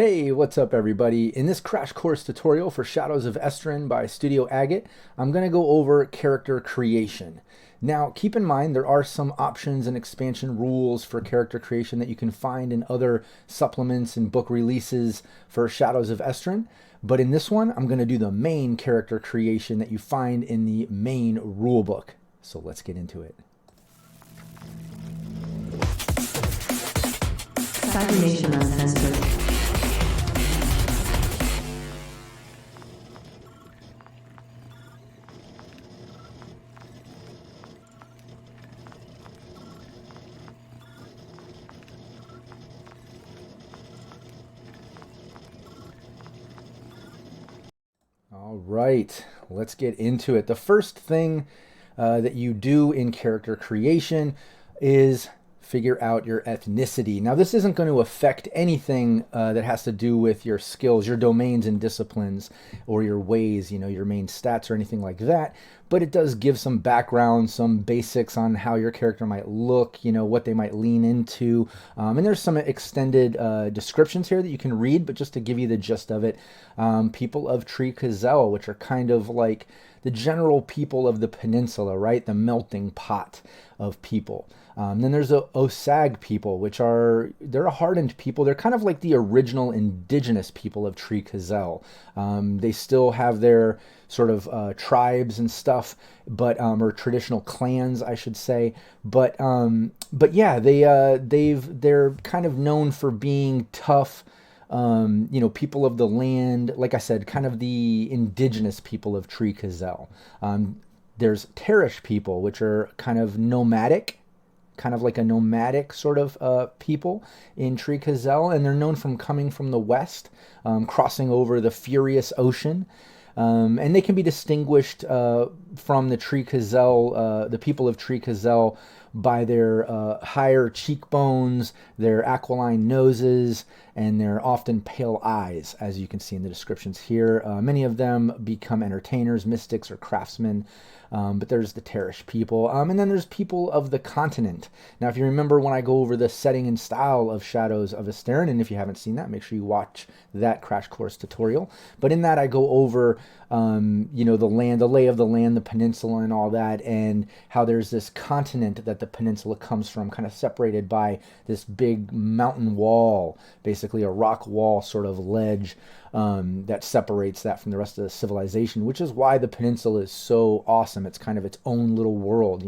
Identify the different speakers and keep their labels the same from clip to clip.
Speaker 1: Hey, what's up everybody? In this crash course tutorial for Shadows of Esteren by Studio Agate, I'm going to go over character creation. Now, keep in mind there are some options and expansion rules for character creation that you can find in other supplements and book releases for Shadows of Esteren, but in this one, I'm going to do the main character creation that you find in the main rulebook. So let's get into it.
Speaker 2: Cybernation Uncensored.
Speaker 1: All right, let's get into it. The first thing that you do in character creation is figure out your ethnicity. Now, this isn't going to affect anything that has to do with your skills, your domains and disciplines, or your ways, your main stats or anything like that. But it does give some background, some basics on how your character might look, what they might lean into. And there's some extended descriptions here that you can read, but just to give you the gist of it, people of Tree Kazel, which are kind of like the general people of the peninsula, right? The melting pot of people. Then there's the Osag people, they're a hardened people. They're kind of like the original indigenous people of Tree Kazel. They still have their sort of tribes and stuff, or traditional clans, I should say. But yeah, they're kind of known for being tough. People of the land, like I said, kind of the indigenous people of Tree Kazel. There's Terish people, which are kind of nomadic, kind of like a nomadic sort of people in Tree Kazel, and they're known from coming from the west, crossing over the furious ocean. And they can be distinguished from the Tree Kazel, the people of Tree Kazel, by their higher cheekbones, their aquiline noses, and their often pale eyes, as you can see in the descriptions here. Many of them become entertainers, mystics, or craftsmen. But there's the Terish people. And then there's people of the continent. Now, if you remember when I go over the setting and style of Shadows of Esteren, and if you haven't seen that, make sure you watch that crash course tutorial. But in that, I go over, the land, the lay of the land, the peninsula and all that, and how there's this continent that the peninsula comes from, kind of separated by this big mountain wall, basically a rock wall sort of ledge that separates that from the rest of the civilization, which is why the peninsula is so awesome. It's kind of its own little world,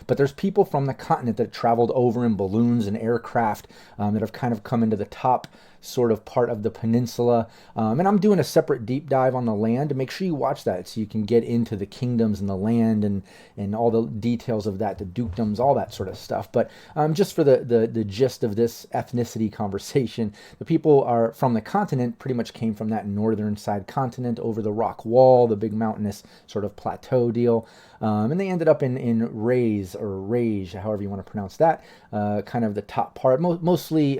Speaker 1: But there's people from the continent that traveled over in balloons and aircraft that have kind of come into the top sort of part of the peninsula. And I'm doing a separate deep dive on the land. Make sure you watch that so you can get into the kingdoms and the land and all the details of that, the dukedoms, all that sort of stuff. But just for the gist of this ethnicity conversation, the people are from the continent, pretty much came from that northern side continent over the rock wall, the big mountainous sort of plateau deal. And they ended up in Rays, or Rage, however you want to pronounce that, kind of the top part, mostly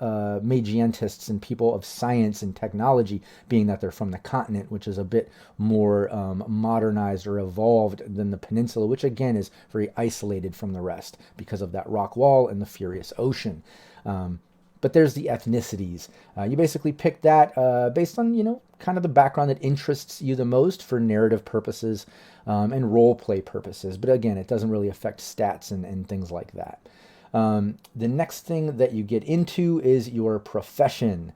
Speaker 1: magientists and people of science and technology, being that they're from the continent, which is a bit more modernized or evolved than the peninsula, which again is very isolated from the rest because of that rock wall and the furious ocean. But there's the ethnicities. You basically pick that based on, kind of the background that interests you the most for narrative purposes and role play purposes. But again, it doesn't really affect stats and things like that. The next thing that you get into is your profession.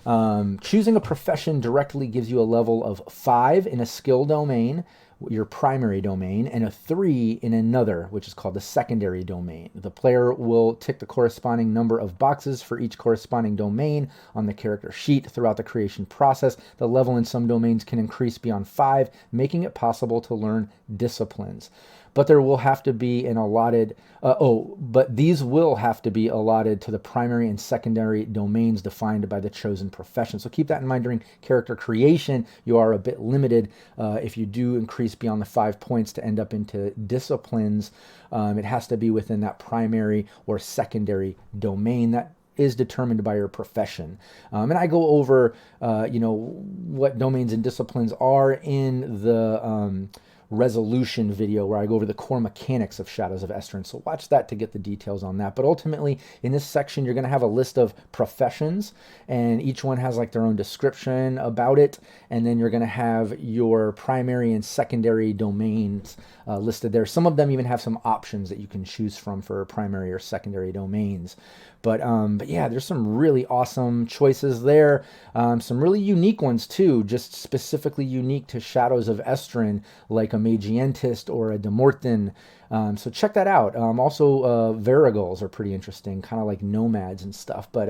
Speaker 1: Choosing a profession directly gives you a level of 5 in a skill domain, your primary domain, and a 3 in another, which is called the secondary domain. The player will tick the corresponding number of boxes for each corresponding domain on the character sheet throughout the creation process. The level in some domains can increase beyond 5, making it possible to learn disciplines. But there will have to be an allotted, but these will have to be allotted to the primary and secondary domains defined by the chosen profession. So keep that in mind during character creation. You are a bit limited if you do increase beyond the 5 points to end up into disciplines. It has to be within that primary or secondary domain that is determined by your profession. And I go over, what domains and disciplines are in the resolution video where I go over the core mechanics of Shadows of Esteren. So watch that to get the details on that. But ultimately, in this section, you're going to have a list of professions, and each one has like their own description about it. And then you're going to have your primary and secondary domains listed there. Some of them even have some options that you can choose from for primary or secondary domains. But yeah, there's some really awesome choices there. Some really unique ones too, just specifically unique to Shadows of Esteren, like a Magientist or a Demorthin. So check that out. Also, Varigals are pretty interesting, kind of like nomads and stuff. But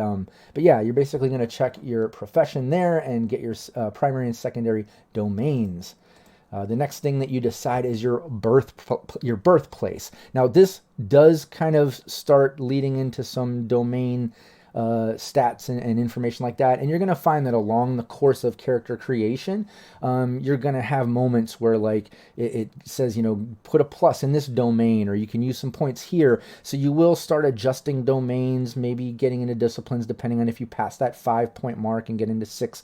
Speaker 1: yeah, you're basically going to check your profession there and get your primary and secondary domains. The next thing that you decide is your birthplace. Now, this does kind of start leading into some domain stats and information like that. And you're going to find that along the course of character creation, you're going to have moments where like it says, put a plus in this domain, or you can use some points here. So you will start adjusting domains, maybe getting into disciplines, depending on if you pass that 5-point mark and get into 6+.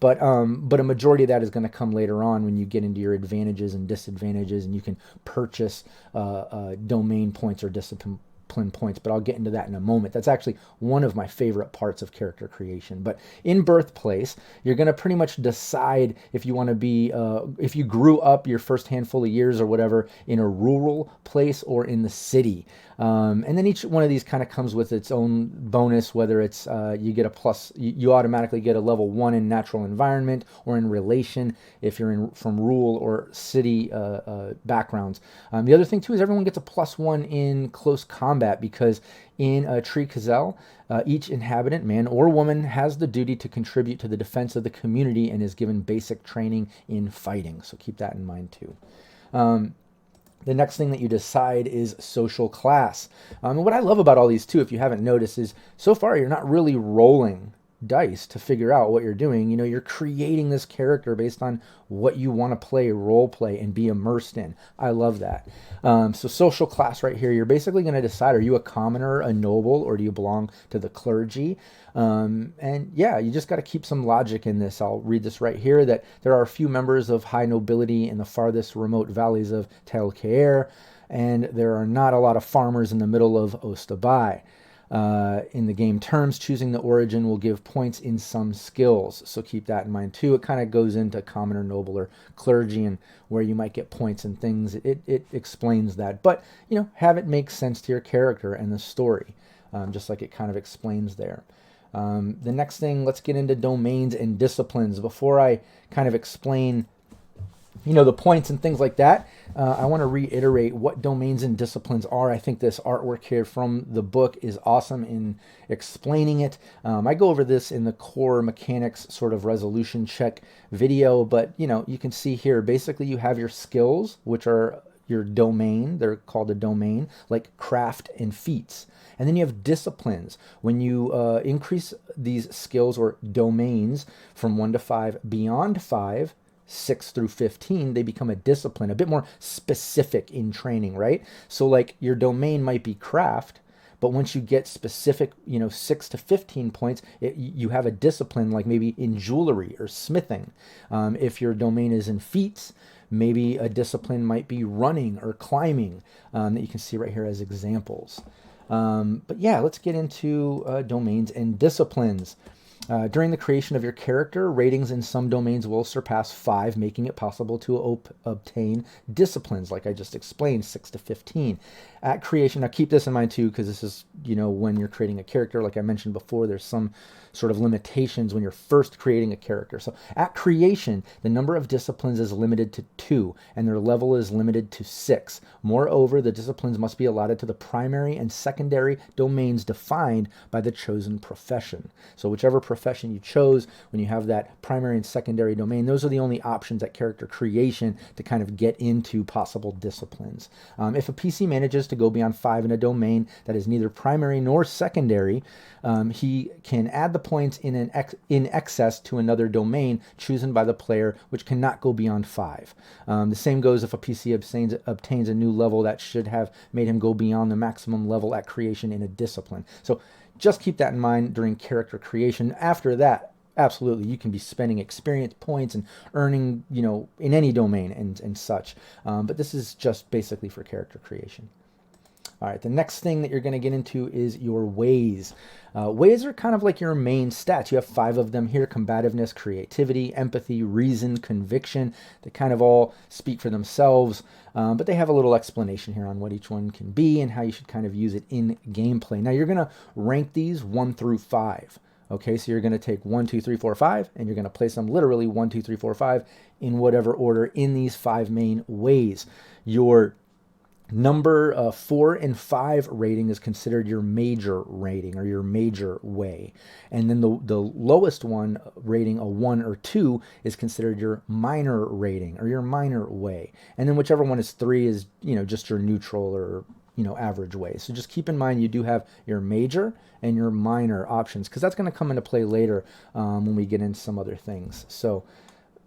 Speaker 1: But a majority of that is going to come later on when you get into your advantages and disadvantages, and you can purchase domain points or discipline points, but I'll get into that in a moment. That's actually one of my favorite parts of character creation. But in birthplace, you're going to pretty much decide if you want to be, if you grew up your first handful of years or whatever in a rural place or in the city. And then each one of these kind of comes with its own bonus, whether it's you get a plus, you automatically get a level 1 in natural environment or in relation if you're from rural or city backgrounds. The other thing too is everyone gets a +1 in close combat, because in Tree Kazel, each inhabitant, man or woman, has the duty to contribute to the defense of the community and is given basic training in fighting. So keep that in mind too. The next thing that you decide is social class. And what I love about all these too, if you haven't noticed, is so far you're not really rolling dice to figure out what you're doing. You're creating this character based on what you want to play, role play, and be immersed in. I love that. So social class right here, you're basically going to decide, are you a commoner, a noble, or do you belong to the clergy? And yeah, you just got to keep some logic in this. I'll read this right here, that there are a few members of high nobility in the farthest remote valleys of Tel Keir, and there are not a lot of farmers in the middle of Ostabai. In the game terms, choosing the origin will give points in some skills, so keep that in mind too. It kind of goes into commoner, noble, or clergy, and where you might get points and things. It explains that, but have it make sense to your character and the story, just like it kind of explains there. The next thing, let's get into domains and disciplines. Before I kind of explain the points and things like that, I want to reiterate what domains and disciplines are. I think this artwork here from the book is awesome in explaining it. I go over this in the core mechanics sort of resolution check video, but you can see here, basically you have your skills, which are your domain. They're called a domain, like craft and feats. And then you have disciplines. When you increase these skills or domains from 1 to 5, beyond 5, 6 through 15, they become a discipline, a bit more specific in training, right? So like your domain might be craft, but once you get specific, 6 to 15 points, you have a discipline like maybe in jewelry or smithing. If your domain is in feats, maybe a discipline might be running or climbing, that you can see right here as examples. But yeah, let's get into domains and disciplines. During the creation of your character, ratings in some domains will surpass 5, making it possible to obtain disciplines, like I just explained, 6 to 15. At creation, now keep this in mind too, because this is, when you're creating a character, like I mentioned before, there's some sort of limitations when you're first creating a character. So at creation, the number of disciplines is limited to 2, and their level is limited to 6. Moreover, the disciplines must be allotted to the primary and secondary domains defined by the chosen profession. So whichever profession you chose, when you have that primary and secondary domain, those are the only options at character creation to kind of get into possible disciplines. If a PC manages to go beyond 5 in a domain that is neither primary nor secondary, he can add the points in excess to another domain chosen by the player, which cannot go beyond 5. The same goes if a PC obtains a new level that should have made him go beyond the maximum level at creation in a discipline. So just keep that in mind during character creation. After that, absolutely, you can be spending experience points and earning, in any domain and such. But this is just basically for character creation. All right, the next thing that you're going to get into is your ways. Ways are kind of like your main stats. You have 5 of them here: combativeness, creativity, empathy, reason, conviction. They kind of all speak for themselves, but they have a little explanation here on what each one can be and how you should kind of use it in gameplay. Now, you're going to rank these 1 through 5. Okay, so you're going to take 1, 2, 3, 4, 5, and you're going to place them literally 1, 2, 3, 4, 5 in whatever order in these 5 main ways. Your number 4 and 5 rating is considered your major rating or your major way. And then the lowest one, rating a 1 or 2, is considered your minor rating or your minor way. And then whichever one is 3 is, just your neutral or, average way. So just keep in mind you do have your major and your minor options, because that's going to come into play later when we get into some other things. So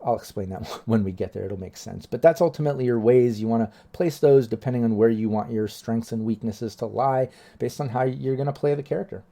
Speaker 1: I'll explain that when we get there. It'll make sense. But that's ultimately your ways. You want to place those depending on where you want your strengths and weaknesses to lie, based on how you're going to play the character.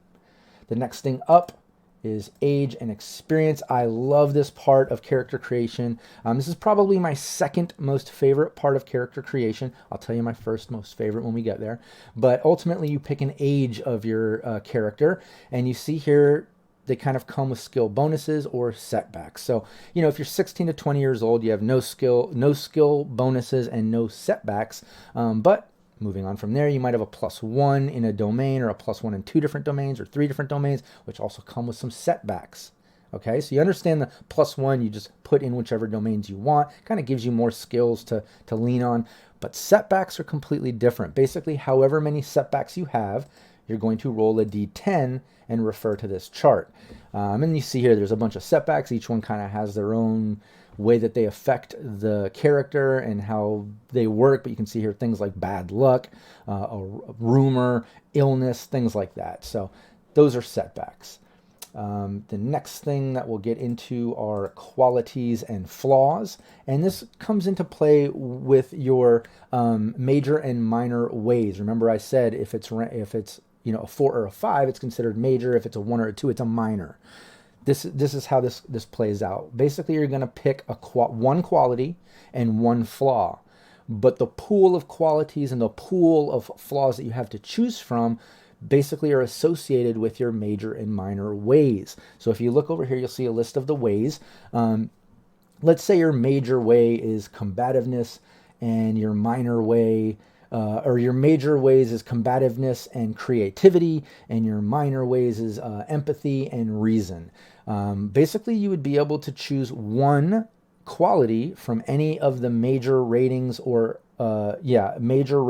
Speaker 1: The next thing up is age and experience. I love this part of character creation. This is probably my second most favorite part of character creation. I'll tell you my first most favorite when we get there. But ultimately, you pick an age of your character, and you see here they kind of come with skill bonuses or setbacks. So, if you're 16 to 20 years old, you have no skill bonuses and no setbacks. But moving on from there, you might have a +1 in a domain, or a +1 in 2 different domains, or 3 different domains, which also come with some setbacks. Okay, so you understand the +1, you just put in whichever domains you want. Kind of gives you more skills to lean on. But setbacks are completely different. Basically, however many setbacks you have, you're going to roll a d10 and refer to this chart. And you see here there's a bunch of setbacks. Each one kind of has their own way that they affect the character and how they work. But you can see here things like bad luck, a rumor, illness, things like that. So those are setbacks. The next thing that we'll get into are qualities and flaws, and this comes into play with your major and minor ways. Remember, I said if it's a 4 or a 5, it's considered major. If it's a 1 or a 2, it's a minor. This is how this plays out. Basically, you're going to pick one quality and one flaw, but the pool of qualities and the pool of flaws that you have to choose from basically are associated with your major and minor ways. So if you look over here, you'll see a list of the ways. Let's say your major way is combativeness, and your minor way or your major ways is combativeness and creativity, and your minor ways is empathy and reason. Basically, you would be able to choose one quality from any of the major ratings or minor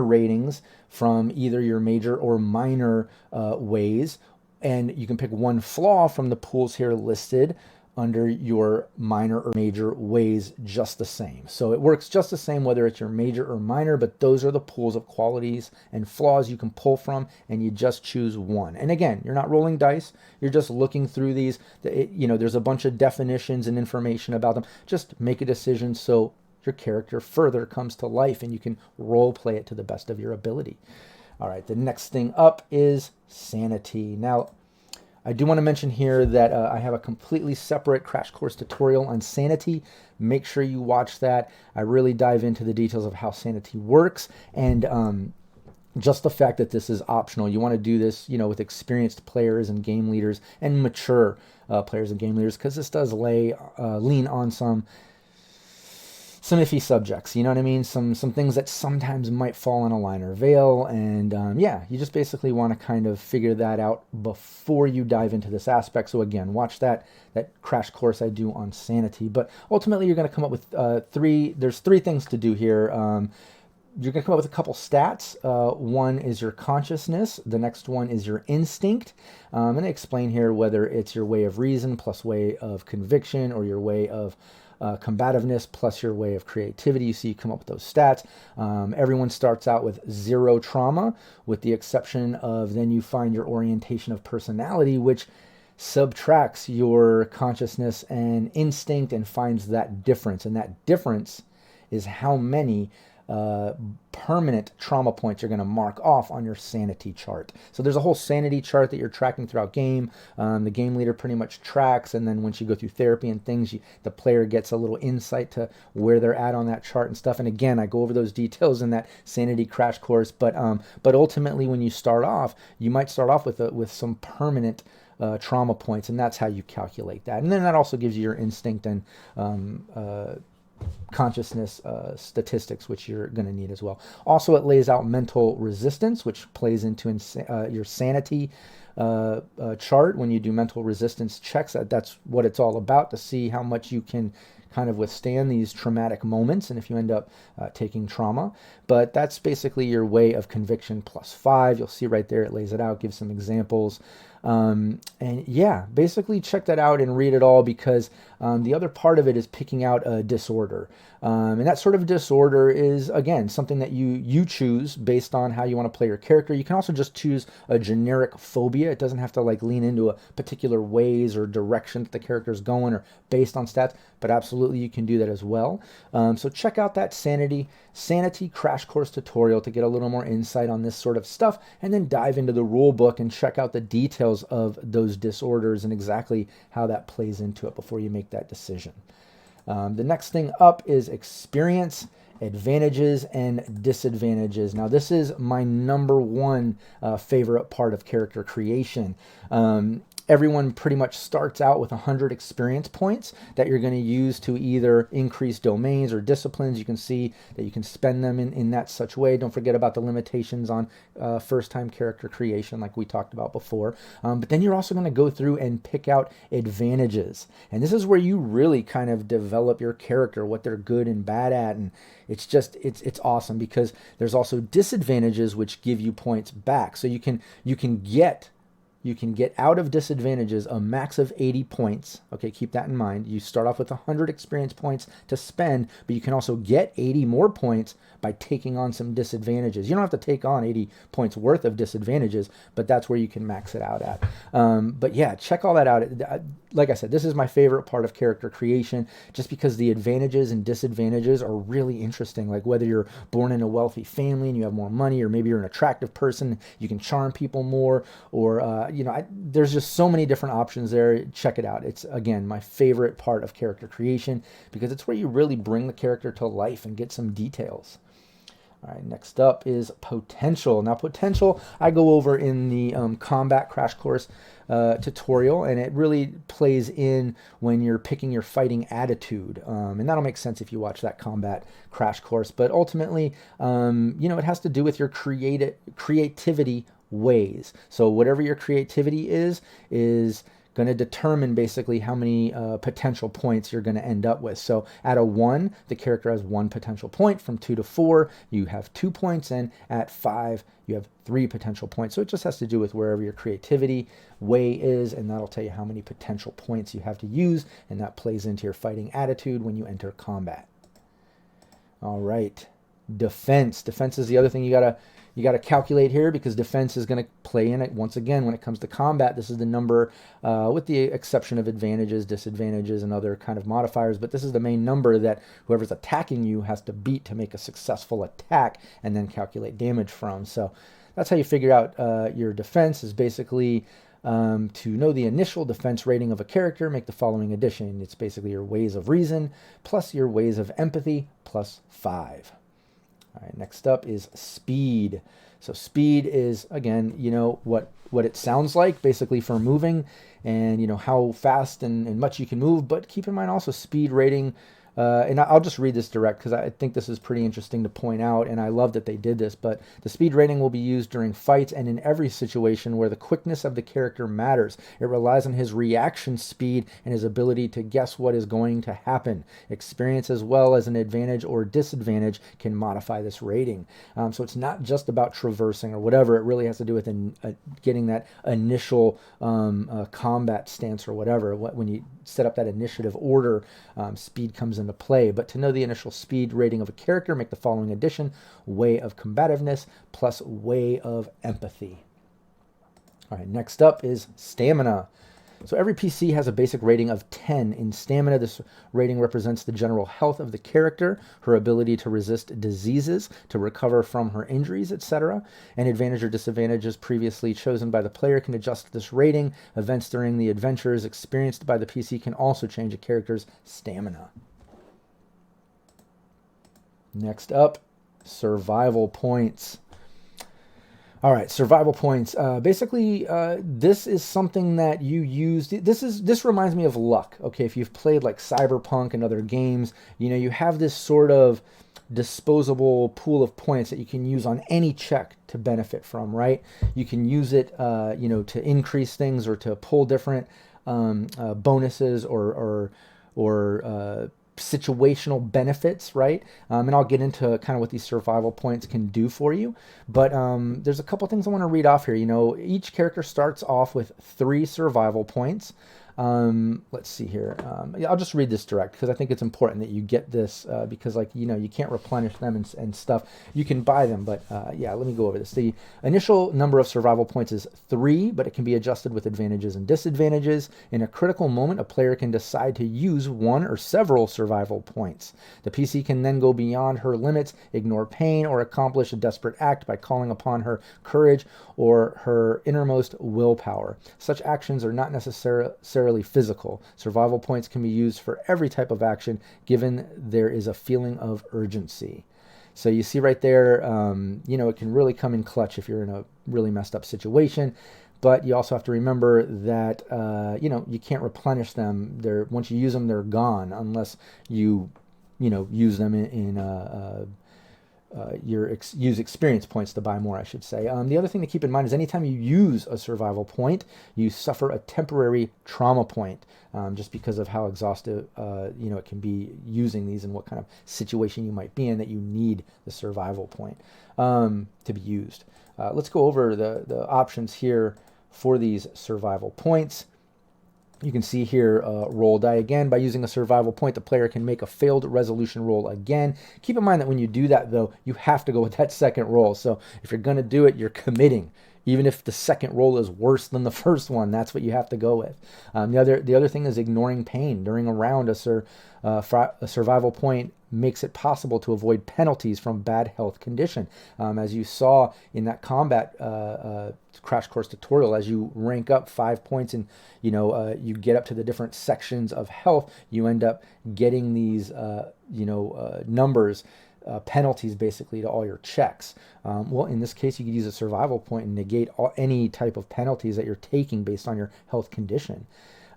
Speaker 1: ratings from either your major or minor ways, and you can pick one flaw from the pools here listed under your minor or major ways just the same. So it works just the same whether it's your major or minor, but those are the pools of qualities and flaws you can pull from, and you just choose one. And again, you're not rolling dice, you're just looking through these. There's a bunch of definitions and information about them. Just make a decision so your character further comes to life and you can role play it to the best of your ability. All right, the next thing up is sanity. Now, I do want to mention here that I have a completely separate crash course tutorial on sanity. Make sure you watch that. I really dive into the details of how sanity works, and just the fact that this is optional. You want to do this, with experienced players and game leaders and mature players and game leaders, because this does lean on some iffy subjects, you know what I mean? Some things that sometimes might fall on a line or veil, and you just basically want to kind of figure that out before you dive into this aspect. So again, watch that crash course I do on sanity. But ultimately, you're going to come up with there's three things to do here. You're going to come up with a couple stats. One is your consciousness. The next one is your instinct. I'm going to explain here whether it's your way of reason plus way of conviction, or your way of combativeness plus your way of creativity. So you come up with those stats. Everyone starts out with 0 trauma, with the exception of then you find your orientation of personality, which subtracts your consciousness and instinct and finds that difference. And that difference is how many permanent trauma points you're going to mark off on your sanity chart. So there's a whole sanity chart that you're tracking throughout game. The game leader pretty much tracks, and then once you go through therapy and things, the player gets a little insight to where they're at on that chart and stuff. And again, I go over those details in that sanity crash course. But ultimately, when you start off, you might start off with some permanent trauma points, and that's how you calculate that. And then that also gives you your instinct and consciousness statistics, which you're going to need as well. Also, it lays out mental resistance, which plays into your sanity chart. When you do mental resistance checks, that's what it's all about, to see how much you can kind of withstand these traumatic moments, and if you end up taking trauma. But that's basically your way of conviction +5. You'll see right there, it lays it out, gives some examples. And yeah, basically check that out and read it all, because the other part of it is picking out a disorder. And that sort of disorder is, again, something that you choose based on how you want to play your character. You can also just choose a generic phobia. It doesn't have to like lean into a particular ways or direction that the character's going or based on stats, but absolutely you can do that as well. So check out that sanity crash course tutorial to get a little more insight on this sort of stuff, and then dive into the rule book and check out the details of those disorders and exactly how that plays into it before you make that decision. The next thing up is experience, advantages, and disadvantages. Now, this is my number one favorite part of character creation. Everyone pretty much starts out with 100 experience points that you're going to use to either increase domains or disciplines. You can see that you can spend them in that such way. Don't forget about the limitations on first-time character creation like we talked about before. But then you're also going to go through and pick out advantages. And this is where you really kind of develop your character, what they're good and bad at. And it's just, it's awesome, because there's also disadvantages which give you points back. So you can get out of disadvantages a max of 80 points. Okay, keep that in mind. You start off with 100 experience points to spend, but you can also get 80 more points by taking on some disadvantages. You don't have to take on 80 points worth of disadvantages, but that's where you can max it out at. But yeah, check all that out. Like I said, this is my favorite part of character creation, just because the advantages and disadvantages are really interesting. Like whether you're born in a wealthy family and you have more money, or maybe you're an attractive person, you can charm people more, or there's just so many different options there. Check it out. It's, again, my favorite part of character creation, because it's where you really bring the character to life and get some details. All right, next up is potential. Now, potential I go over in the combat crash course tutorial, and it really plays in when you're picking your fighting attitude. And that'll make sense if you watch that combat crash course. But ultimately, it has to do with your creativity ways. So whatever your creativity is going to determine basically how many potential points you're going to end up with. So at a 1, the character has 1 potential point. From 2 to 4, you have 2 points, and at 5, you have 3 potential points. So it just has to do with wherever your creativity way is, and that'll tell you how many potential points you have to use, and that plays into your fighting attitude when you enter combat. All right, defense. Defense is the other thing you gotta calculate here, because defense is going to play in it once again when it comes to combat. This is the number, with the exception of advantages, disadvantages, and other kind of modifiers, but this is the main number that whoever's attacking you has to beat to make a successful attack, and then calculate damage from. So that's how you figure out your defense, is basically to know the initial defense rating of a character, make the following addition. It's basically your ways of reason plus your ways of empathy plus 5. All right, next up is speed. So speed is, again, what it sounds like, basically for moving, and how fast and much you can move. But keep in mind also speed rating, and I'll just read this direct because I think this is pretty interesting to point out, and I love that they did this. But the speed rating will be used during fights and in every situation where the quickness of the character matters. It relies on his reaction speed and his ability to guess what is going to happen. Experience as well as an advantage or disadvantage can modify this rating. So it's not just about traversing or whatever. It really has to do with getting that initial combat stance or whatever. When you set up that initiative order, speed comes into play. But to know the initial speed rating of a character, make the following addition: way of combativeness plus way of empathy. All right, next up is stamina. So every PC has a basic rating of 10 in stamina. This rating represents the general health of the character, her ability to resist diseases, to recover from her injuries, etc. Any advantage or disadvantages previously chosen by the player can adjust this rating. Events during the adventures experienced by the PC can also change a character's stamina. Next up, survival points. All right, survival points. Basically, this is something that you use. This reminds me of luck. Okay, if you've played like Cyberpunk and other games, you have this sort of disposable pool of points that you can use on any check to benefit from. Right? You can use it, to increase things or to pull different bonuses or situational benefits, right? And I'll get into kind of what these survival points can do for you. But there's a couple things I want to read off here. Each character starts off with 3 survival points. Let's see here. I'll just read this direct because I think it's important that you get this because you can't replenish them and stuff. You can buy them, but let me go over this. The initial number of survival points is 3, but it can be adjusted with advantages and disadvantages. In a critical moment, a player can decide to use one or several survival points. The PC can then go beyond her limits, ignore pain, or accomplish a desperate act by calling upon her courage or her innermost willpower. Such actions are not necessarily physical. Survival points can be used for every type of action, given there is a feeling of urgency. So you see right there, it can really come in clutch if you're in a really messed up situation. But you also have to remember that, you can't replenish them. Once you use them, they're gone unless you use them use experience points to buy more, I should say. The other thing to keep in mind is anytime you use a survival point, you suffer a temporary trauma point, just because of how exhaustive, it can be using these and what kind of situation you might be in that you need the survival point to be used. Let's go over the options here for these survival points. You can see here, roll die again. By using a survival point, the player can make a failed resolution roll again. Keep in mind that when you do that, though, you have to go with that second roll. So if you're going to do it, you're committing. Even if the second roll is worse than the first one, that's what you have to go with. The other thing is ignoring pain. During a round, a survival point makes it possible to avoid penalties from bad health condition. As you saw in that combat crash course tutorial, as you rank up 5 points and you get up to the different sections of health, you end up getting these numbers, penalties basically to all your checks. Well, in this case, you could use a survival point and negate any type of penalties that you're taking based on your health condition.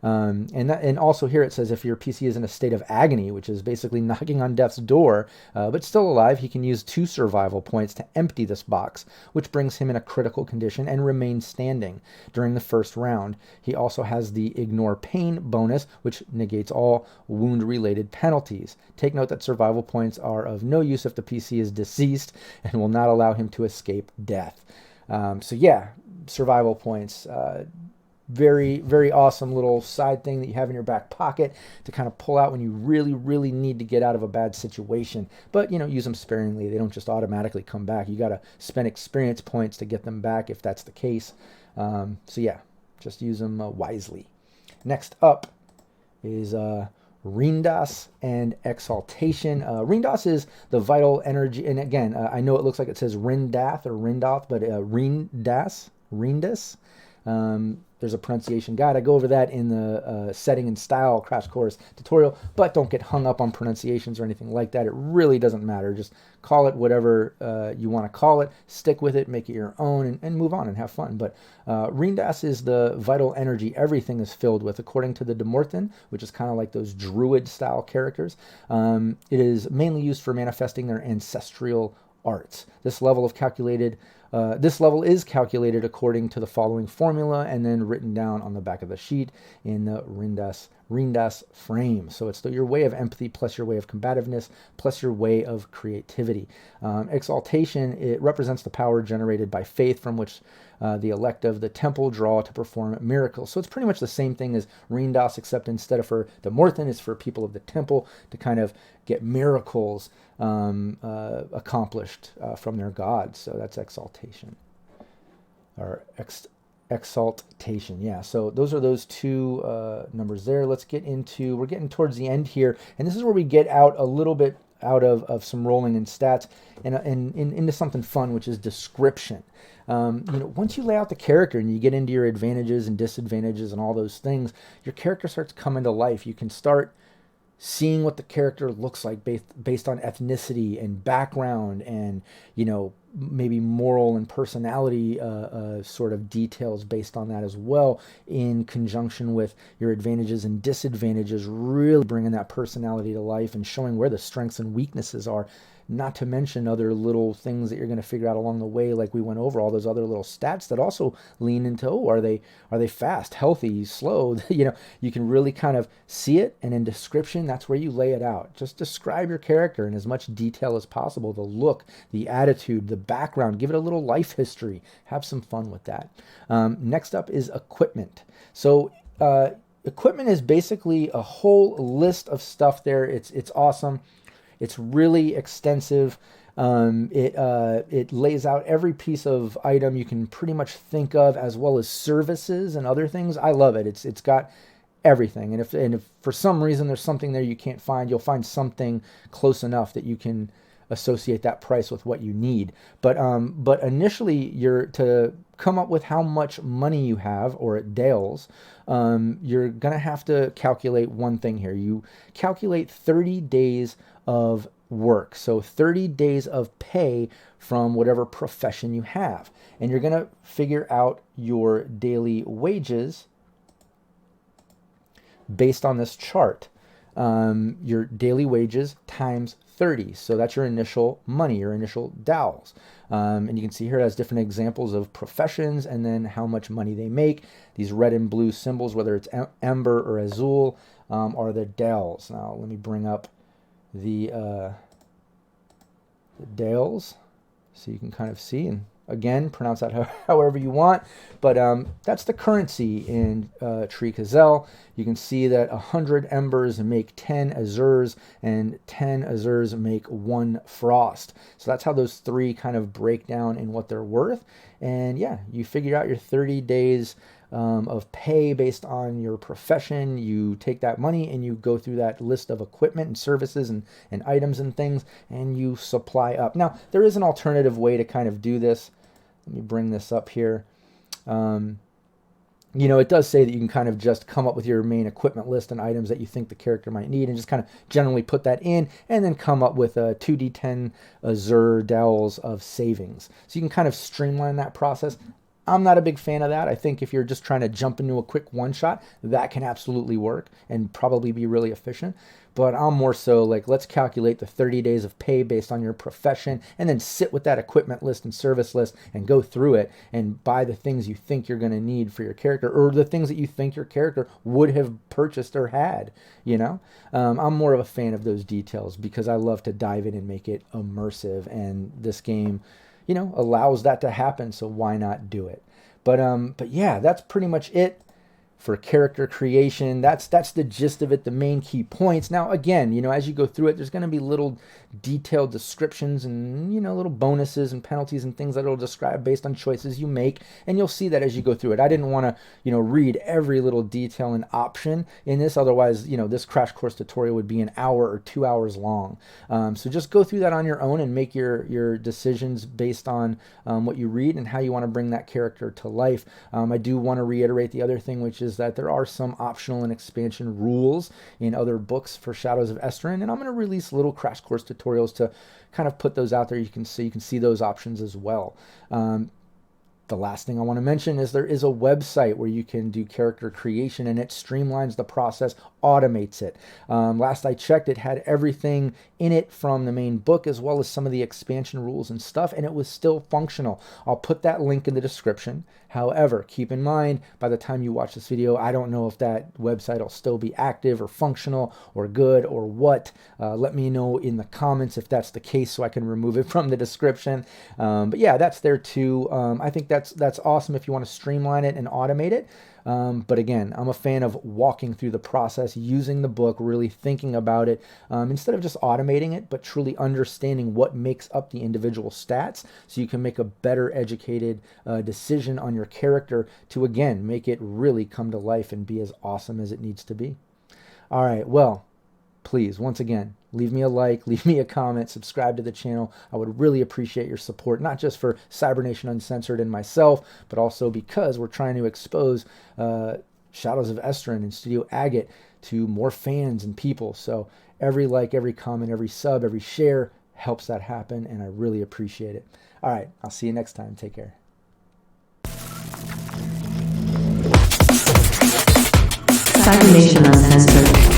Speaker 1: And also here it says if your PC is in a state of agony, which is basically knocking on death's door, but still alive, he can use 2 survival points to empty this box, which brings him in a critical condition and remain standing during the first round. He also has the ignore pain bonus, which negates all wound-related penalties. Take note that survival points are of no use if the PC is deceased and will not allow him to escape death. Survival points. Very, very awesome little side thing that you have in your back pocket to kind of pull out when you really, really need to get out of a bad situation. But, use them sparingly. They don't just automatically come back. You got to spend experience points to get them back if that's the case. Just use them wisely. Next up is Rindas and Exaltation. Rindas is the vital energy. And again, I know it looks like it says Rindath or Rindoth, but Rindas. There's a pronunciation guide. I go over that in the setting and style crash course tutorial, but don't get hung up on pronunciations or anything like that. It really doesn't matter. Just call it whatever you want to call it, stick with it, make it your own, and move on and have fun. But Rindas is the vital energy everything is filled with, according to the Demorthin, which is kind of like those druid-style characters. It is mainly used for manifesting their ancestral arts. This level is calculated according to the following formula and then written down on the back of the sheet in the Rindas frame. So it's your way of empathy plus your way of combativeness plus your way of creativity. Exaltation, it represents the power generated by faith from which the elect of the temple draw to perform miracles. So it's pretty much the same thing as Rindas, except instead of for the Morthin, it's for people of the temple to kind of get miracles accomplished from their gods. So that's Exaltation. Or exaltation. Yeah, so those are those two numbers there. Let's get into, we're getting towards the end here, and this is where we get out a little bit out of some rolling in stats and into something fun, which is description. Once you lay out the character and you get into your advantages and disadvantages and all those things, your character starts coming to life. You can start seeing what the character looks like based on ethnicity and background and, maybe moral and personality sort of details based on that as well, in conjunction with your advantages and disadvantages, really bringing that personality to life and showing where the strengths and weaknesses are. Not to mention other little things that you're going to figure out along the way, like we went over, all those other little stats that also lean into, are they fast, healthy, slow? You can really kind of see it, and in description, that's where you lay it out. Just describe your character in as much detail as possible, the look, the attitude, the background, give it a little life history, have some fun with that. Next up is equipment. So equipment is basically a whole list of stuff there. It's awesome. It's really extensive. It lays out every piece of item you can pretty much think of, as well as services and other things. I love it. It's got everything. And if for some reason there's something there you can't find, you'll find something close enough that you can associate that price with what you need. But initially, you're to come up with how much money you have, or at Dale's, you're gonna have to calculate one thing here. You calculate 30 days of work, so 30 days of pay from whatever profession you have, and you're gonna figure out your daily wages based on this chart. Your daily wages times 30. So that's your initial money, your initial dowels. And you can see here it has different examples of professions and then how much money they make. These red and blue symbols, whether it's ember or azul, are the dowels. Now let me bring up the dales so you can kind of see, and again, pronounce that however you want. But that's the currency in Tree Kazel. You can see that 100 embers make 10 azures, and 10 azures make 1 frost. So that's how those three kind of break down in what they're worth. And yeah, you figure out your 30 days of pay based on your profession. You take that money and you go through that list of equipment and services and items and things, and you supply up. Now, there is an alternative way to kind of do this. Let me bring this up here. It does say that you can kind of just come up with your main equipment list and items that you think the character might need, and just kind of generally put that in, and then come up with a 2d10 azure dowels of savings. So you can kind of streamline that process. I'm not a big fan of that. I think if you're just trying to jump into a quick one-shot, that can absolutely work and probably be really efficient. But I'm more so like, let's calculate the 30 days of pay based on your profession, and then sit with that equipment list and service list and go through it and buy the things you think you're going to need for your character, or the things that you think your character would have purchased or had. I'm more of a fan of those details because I love to dive in and make it immersive, and this game allows that to happen, so why not do it? But yeah, that's pretty much it for character creation. That's the gist of it, the main key points. Now, again, as you go through it, there's going to be little detailed descriptions and, little bonuses and penalties and things that it'll describe based on choices you make. And you'll see that as you go through it. I didn't want to, read every little detail and option in this. Otherwise, this crash course tutorial would be an hour or 2 hours long. So just go through that on your own and make your decisions based on what you read and how you want to bring that character to life. I do want to reiterate the other thing, which is that there are some optional and expansion rules in other books for Shadows of Esteren, and I'm going to release little crash course tutorials to kind of put those out there. You can see those options as well. The last thing I want to mention is there is a website where you can do character creation, and it streamlines the process, automates it. Last I checked, it had everything in it from the main book as well as some of the expansion rules and stuff, and it was still functional. I'll put that link in the description. However, keep in mind, by the time you watch this video, I don't know if that website will still be active or functional or good or what. Let me know in the comments if that's the case so I can remove it from the description. But yeah, that's there too. I think that's awesome if you want to streamline it and automate it. But again, I'm a fan of walking through the process, using the book, really thinking about it, instead of just automating it, but truly understanding what makes up the individual stats so you can make a better educated decision on your character to, again, make it really come to life and be as awesome as it needs to be. All right, well, please, once again, leave me a like, leave me a comment, subscribe to the channel. I would really appreciate your support, not just for Cybernation Uncensored and myself, but also because we're trying to expose Shadows of Esteren and Studio Agate to more fans and people. So every like, every comment, every sub, every share helps that happen, and I really appreciate it. All right, I'll see you next time. Take care.
Speaker 2: Cybernation Uncensored.